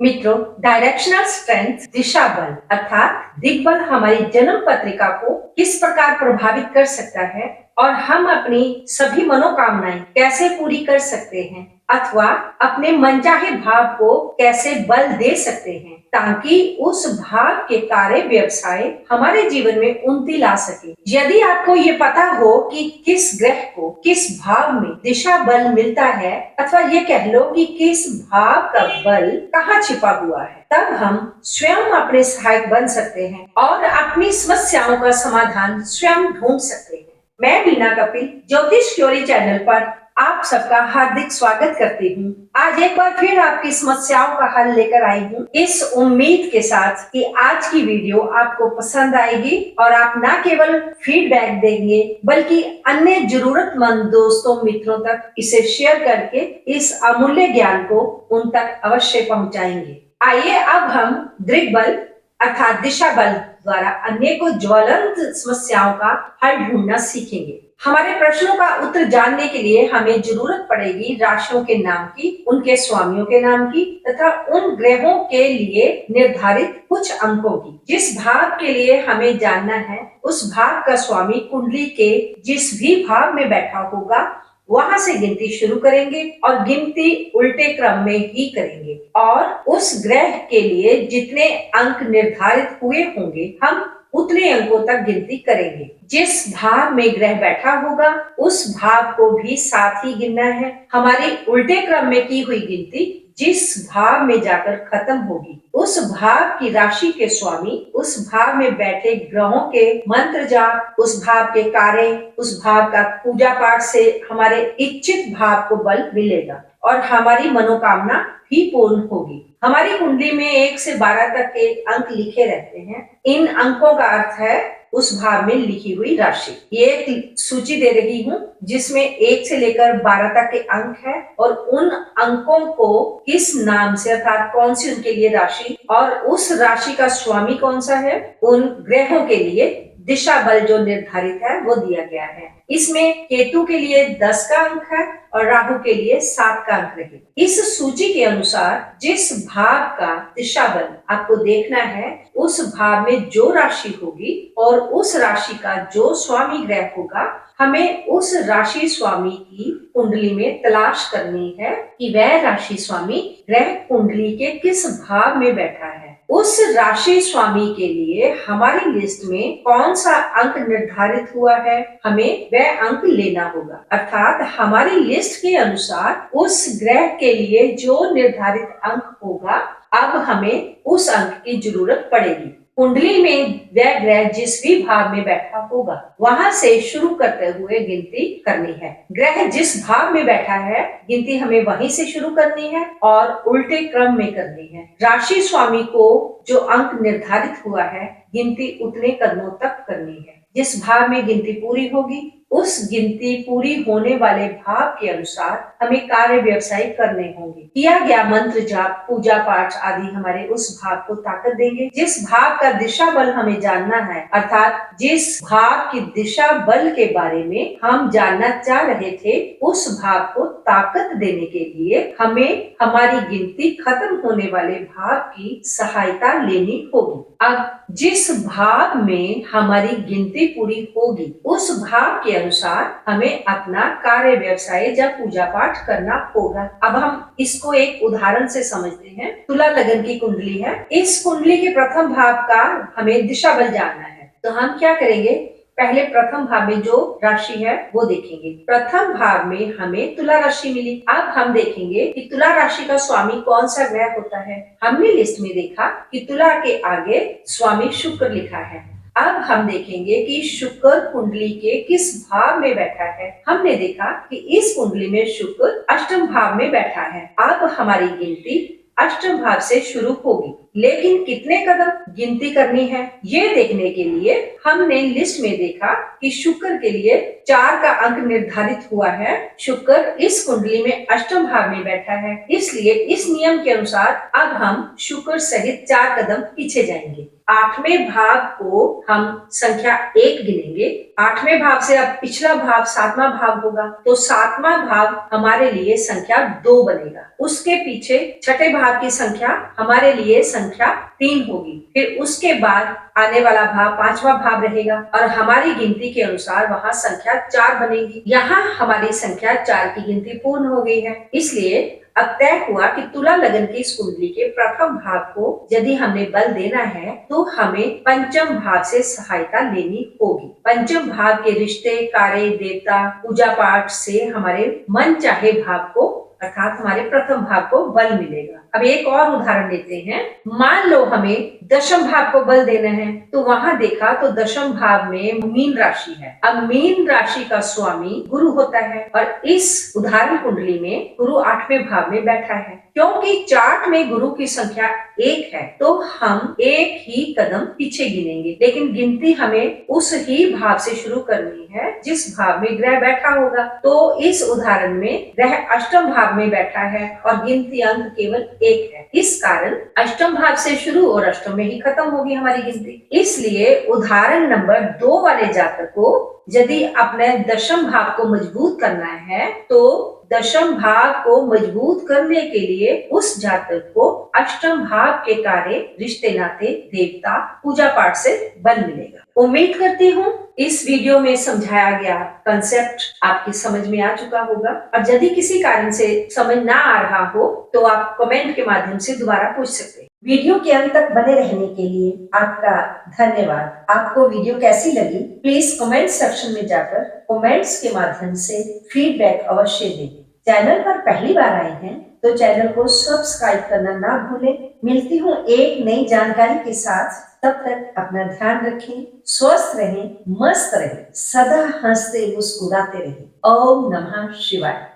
मित्रों, directional strength दिशा बल अर्थात दिग्बल हमारी जन्म पत्रिका को किस प्रकार प्रभावित कर सकता है और हम अपनी सभी मनोकामनाएं कैसे पूरी कर सकते हैं अथवा अपने मनचाहे भाव को कैसे बल दे सकते हैं ताकि उस भाव के कार्य व्यवसाय हमारे जीवन में उन्नति ला सके। यदि आपको ये पता हो कि किस ग्रह को किस भाव में दिशा बल मिलता है अथवा ये कह लो कि किस भाव का बल कहाँ छिपा हुआ है, तब हम स्वयं अपने सहायक बन सकते हैं और अपनी समस्याओं का समाधान स्वयं ढूंढ सकते हैं। मैं बीना कपिल ज्योतिष क्योरी चैनल पर आप सबका हार्दिक स्वागत करती हूँ। आज एक बार फिर आपकी समस्याओं का हल लेकर आई हूँ, इस उम्मीद के साथ कि आज की वीडियो आपको पसंद आएगी और आप न केवल फीडबैक देंगे बल्कि अन्य जरूरतमंद दोस्तों मित्रों तक इसे शेयर करके इस अमूल्य ज्ञान को उन तक अवश्य पहुँचाएंगे। आइए अब हम दिग्बल अर्थात दिशा बल द्वारा अनेकों ज्वलंत समस्याओं का हल ढूंढना सीखेंगे। हमारे प्रश्नों का उत्तर जानने के लिए हमें जरूरत पड़ेगी राशियों के नाम की, उनके स्वामियों के नाम की तथा उन ग्रहों के लिए निर्धारित कुछ अंकों की। जिस भाव के लिए हमें जानना है उस भाव का स्वामी कुंडली के जिस भी भाव में बैठा होगा वहां से गिनती शुरू करेंगे और गिनती उल्टे क्रम में ही करेंगे और उस ग्रह के लिए जितने अंक निर्धारित हुए होंगे हम उतने अंकों तक गिनती करेंगे। जिस भाव में ग्रह बैठा होगा उस भाव को भी साथ ही गिनना है। हमारी उल्टे क्रम में की हुई गिनती जिस भाव में जाकर खत्म होगी उस भाव की राशि के स्वामी, उस भाव में बैठे ग्रहों के मंत्र जाप, उस भाव के कार्य, उस भाव का पूजा पाठ से हमारे इच्छित भाव को बल मिलेगा और हमारी मनोकामना भी पूर्ण होगी। हमारी कुंडली में 1 से 12 तक के अंक लिखे रहते हैं। इन अंकों का अर्थ है उस भाव में लिखी हुई राशि। ये एक सूची दे रही हूँ जिसमें 1 से लेकर 12 तक के अंक है और उन अंकों को किस नाम से अर्थात कौन सी उनके लिए राशि और उस राशि का स्वामी कौन सा है, उन ग्रहों के लिए दिशा बल जो निर्धारित है वो दिया गया है। इसमें केतु के लिए 10 का अंक है और राहु के लिए 7 का अंक रहेगा। इस सूची के अनुसार जिस भाव का दिशा बल आपको देखना है उस भाव में जो राशि होगी और उस राशि का जो स्वामी ग्रह होगा हमें उस राशि स्वामी की कुंडली में तलाश करनी है कि वह राशि स्वामी ग्रह कुंडली के किस भाव में बैठा है। उस राशि स्वामी के लिए हमारी लिस्ट में कौन सा अंक निर्धारित हुआ है हमें वह अंक लेना होगा। अर्थात हमारी लिस्ट के अनुसार उस ग्रह के लिए जो निर्धारित अंक होगा अब हमें उस अंक की जरूरत पड़ेगी। कुंडली में वह ग्रह जिस भी भाव में बैठा होगा वहां से शुरू करते हुए गिनती करनी है। ग्रह जिस भाव में बैठा है गिनती हमें वहीं से शुरू करनी है और उल्टे क्रम में करनी है। राशि स्वामी को जो अंक निर्धारित हुआ है गिनती उतने कदमों तक करनी है। जिस भाव में गिनती पूरी होगी उस गिनती पूरी होने वाले भाव के अनुसार हमें कार्य व्यवसाय करने होंगे। किया गया मंत्र जाप, पूजा पाठ आदि हमारे उस भाव को ताकत देंगे। जिस भाव का दिशा बल हमें जानना है अर्थात जिस भाव की दिशा बल के बारे में हम जानना चाह रहे थे उस भाव को ताकत देने के लिए हमें हमारी गिनती खत्म होने वाले भाव की सहायता लेनी होगी। अब जिस भाव में हमारी गिनती पूरी होगी उस भाव के अनुसार हमें अपना कार्य व्यवसाय या पूजा पाठ करना होगा। अब हम इसको एक उदाहरण से समझते हैं। तुला लगन की कुंडली है। इस कुंडली के प्रथम भाव का हमें दिशा बल जानना है तो हम क्या करेंगे, पहले प्रथम भाव में जो राशि है वो देखेंगे। प्रथम भाव में हमें तुला राशि मिली। अब हम देखेंगे कि तुला राशि का स्वामी कौन सा ग्रह होता है। हमने लिस्ट में देखा कि तुला के आगे स्वामी शुक्र लिखा है। अब हम देखेंगे कि शुक्र कुंडली के किस भाव में बैठा है। हमने देखा कि इस कुंडली में शुक्र अष्टम भाव में बैठा है। अब हमारी गिनती अष्टम भाव से शुरू होगी। लेकिन कितने कदम गिनती करनी है ये देखने के लिए हमने लिस्ट में देखा कि शुक्र के लिए 4 का अंक निर्धारित हुआ है। शुक्र इस कुंडली में अष्टम भाव में बैठा है, इसलिए इस नियम के अनुसार अब हम शुक्र सहित 4 कदम पीछे जाएंगे। 8वें भाव को हम संख्या 1 गिनेंगे। 8वें भाव से अब पिछला भाव 7वां भाव होगा, तो 7वां भाव हमारे लिए संख्या 2 बनेगा। उसके पीछे छठे भाव की संख्या हमारे लिए संख्या 3 होगी। फिर उसके बाद आने वाला भाव 5वां भाव रहेगा और हमारी गिनती के अनुसार वहाँ संख्या 4 बनेगी। यहाँ हमारी संख्या 4 की गिनती पूर्ण हो गई है, इसलिए अब तय हुआ कि तुला लगन की इस कुंडली के प्रथम भाव को यदि हमने बल देना है तो हमें पंचम भाव से सहायता लेनी होगी। पंचम भाव के रिश्ते, कार्य, देवता, पूजा पाठ से हमारे मन चाहे भाव को अर्थात हमारे प्रथम भाव को बल मिलेगा। अब एक और उदाहरण लेते हैं। मान लो हमें दशम भाव को बल देना है, तो वहां देखा तो दशम भाव में मीन राशि है। अब मीन राशि का स्वामी गुरु होता है और इस उदाहरण कुंडली में गुरु 8वें भाव में बैठा है। क्योंकि चार्ट में गुरु की संख्या 1 है, तो हम 1 ही कदम पीछे गिनेंगे, लेकिन गिनती हमें उस ही भाव से शुरू करनी है जिस भाव में ग्रह बैठा होगा। तो इस उदाहरण में ग्रह अष्टम भाव में बैठा है और गिनती अंक केवल 1 है। इस कारण अष्टम भाव से शुरू और अष्टम में ही खत्म होगी हमारी गिनती। इसलिए उदाहरण नंबर 2 वाले जातक को यदि अपने दशम भाव को मजबूत करना है, तो दशम भाव को मजबूत करने के लिए उस जातक को अष्टम भाव के कार्य, रिश्ते नाते, देवता, पूजा पाठ से बल मिलेगा। उम्मीद करती हूँ इस वीडियो में समझाया गया कंसेप्ट आपकी समझ में आ चुका होगा, और यदि किसी कारण से समझ ना आ रहा हो तो आप कमेंट के माध्यम से दोबारा पूछ सकते हैं। वीडियो के अंत तक बने रहने के लिए आपका धन्यवाद। आपको वीडियो कैसी लगी प्लीज कमेंट सेक्शन में जाकर कमेंट्स के माध्यम से फीडबैक अवश्य दें। चैनल पर पहली बार आए हैं तो चैनल को सब्सक्राइब करना ना भूलें। मिलती हूँ एक नई जानकारी के साथ, तब तक अपना ध्यान रखें, स्वस्थ रहें, मस्त रहें, सदा हंसते मुस्कुराते रहें। ओम नमः शिवाय।